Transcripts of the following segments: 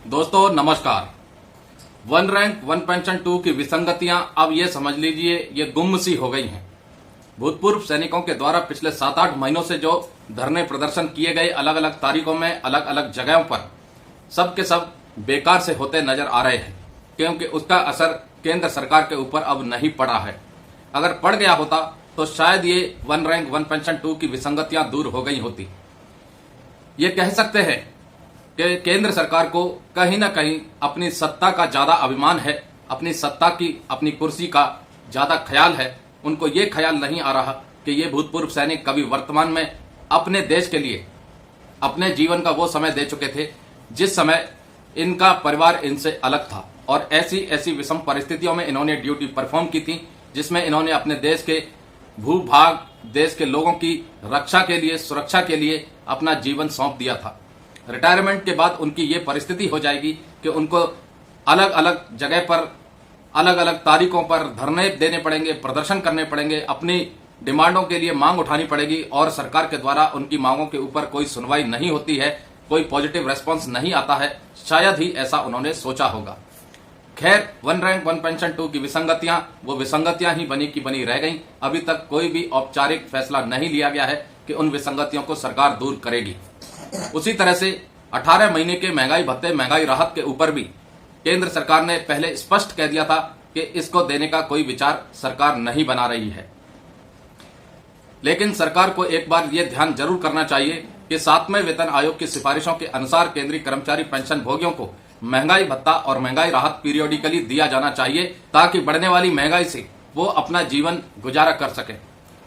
दोस्तों नमस्कार। One rank one pension 2 की विसंगतियां अब ये समझ लीजिए ये गुम सी हो गई हैं। भूतपूर्व सैनिकों के द्वारा पिछले 7-8 महीनों से जो धरने प्रदर्शन किए गए अलग अलग तारीखों में अलग अलग जगहों पर सब के सब बेकार से होते नजर आ रहे हैं, क्योंकि उसका असर केंद्र सरकार के ऊपर अब नहीं पड़ा है। अगर पड़ गया होता तो शायद ये वन रैंक वन पेंशन 2 की विसंगतियां दूर हो गई होती। ये कह सकते हैं कि केंद्र सरकार को कहीं ना कहीं अपनी सत्ता का ज्यादा अभिमान है, अपनी सत्ता की अपनी कुर्सी का ज्यादा ख्याल है। उनको ये ख्याल नहीं आ रहा कि ये भूतपूर्व सैनिक कभी वर्तमान में अपने देश के लिए अपने जीवन का वो समय दे चुके थे जिस समय इनका परिवार इनसे अलग था, और ऐसी ऐसी विषम परिस्थितियों में इन्होंने ड्यूटी परफॉर्म की थी जिसमें इन्होंने अपने देश के भूभाग, देश के लोगों की रक्षा के लिए, सुरक्षा के लिए अपना जीवन सौंप दिया था। रिटायरमेंट के बाद उनकी ये परिस्थिति हो जाएगी कि उनको अलग अलग जगह पर अलग अलग तारीखों पर धरने देने पड़ेंगे, प्रदर्शन करने पड़ेंगे, अपनी डिमांडों के लिए मांग उठानी पड़ेगी, और सरकार के द्वारा उनकी मांगों के ऊपर कोई सुनवाई नहीं होती है, कोई पॉजिटिव रेस्पॉन्स नहीं आता है। शायद ही ऐसा उन्होंने सोचा होगा। खैर, वन रैंक वन पेंशन 2 की विसंगतियां वो विसंगतियां ही बनी की बनी रह गई। अभी तक कोई भी औपचारिक फैसला नहीं लिया गया है कि उन विसंगतियों को सरकार दूर करेगी। उसी तरह से 18 महीने के महंगाई भत्ते, महंगाई राहत के ऊपर भी केंद्र सरकार ने पहले स्पष्ट कह दिया था कि इसको देने का कोई विचार सरकार नहीं बना रही है। लेकिन सरकार को एक बार यह ध्यान जरूर करना चाहिए कि 7वें वेतन आयोग की सिफारिशों के अनुसार केंद्रीय कर्मचारी पेंशन भोगियों को महंगाई भत्ता और महंगाई राहत पीरियोडिकली दिया जाना चाहिए, ताकि बढ़ने वाली महंगाई से वो अपना जीवन गुजारा कर सके।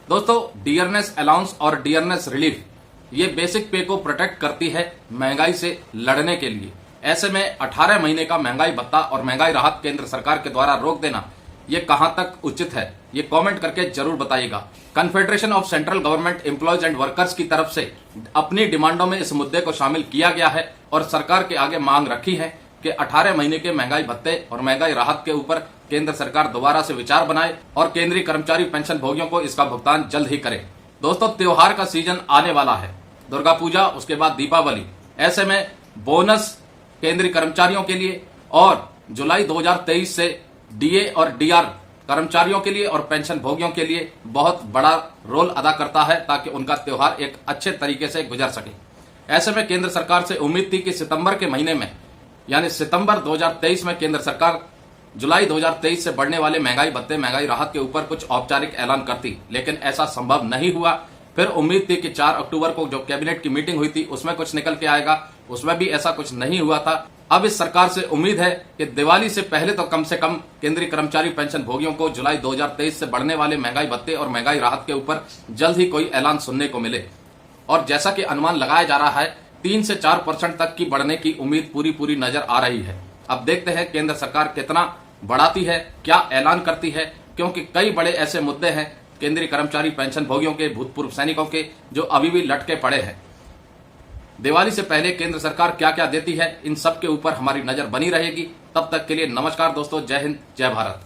दोस्तों, डियरनेस अलाउंस और डियरनेस रिलीफ ये बेसिक पे को प्रोटेक्ट करती है महंगाई से लड़ने के लिए। ऐसे में 18 महीने का महंगाई भत्ता और महंगाई राहत केंद्र सरकार के द्वारा रोक देना ये कहां तक उचित है, ये कमेंट करके जरूर बताइएगा। Confederation of central government employees and workers की तरफ से अपनी डिमांडों में इस मुद्दे को शामिल किया गया है और सरकार के आगे मांग रखी है कि 18 महीने के महंगाई भत्ते और महंगाई राहत के ऊपर केंद्र सरकार दोबारा से विचार बनाए और केंद्रीय कर्मचारी पेंशन भोगियों को इसका भुगतान जल्द ही करे। दोस्तों, त्योहार का सीजन आने वाला है, दुर्गा पूजा, उसके बाद दीपावली। ऐसे में बोनस केंद्रीय कर्मचारियों के लिए और जुलाई 2023 से डीए और डीआर कर्मचारियों के लिए और पेंशन भोगियों के लिए बहुत बड़ा रोल अदा करता है, ताकि उनका त्योहार एक अच्छे तरीके से गुजर सके। ऐसे में केंद्र सरकार से उम्मीद थी कि सितंबर के महीने में, यानी सितंबर 2023 में केंद्र सरकार जुलाई 2023 से बढ़ने वाले महंगाई भत्ते, महंगाई राहत के ऊपर कुछ औपचारिक ऐलान करती, लेकिन ऐसा संभव नहीं हुआ। फिर उम्मीद थी कि 4 अक्टूबर को जो कैबिनेट की मीटिंग हुई थी उसमें कुछ निकल के आएगा, उसमें भी ऐसा कुछ नहीं हुआ था। अब इस सरकार से उम्मीद है कि दिवाली से पहले तो कम से कम केंद्रीय कर्मचारी पेंशन भोगियों को जुलाई 2023 से बढ़ने वाले महंगाई भत्ते और महंगाई राहत के ऊपर जल्द ही कोई ऐलान सुनने को मिले। और जैसा कि अनुमान लगाया जा रहा है, 3 से 4% तक की बढ़ने की उम्मीद पूरी नजर आ रही है। अब देखते हैं केंद्र सरकार कितना बढ़ाती है, क्या ऐलान करती है, क्योंकि कई बड़े ऐसे मुद्दे हैं केंद्रीय कर्मचारी पेंशन भोगियों के, भूतपूर्व सैनिकों के, जो अभी भी लटके पड़े हैं। दिवाली से पहले केंद्र सरकार क्या क्या देती है, इन सब के ऊपर हमारी नजर बनी रहेगी। तब तक के लिए नमस्कार दोस्तों, जय हिंद, जय भारत।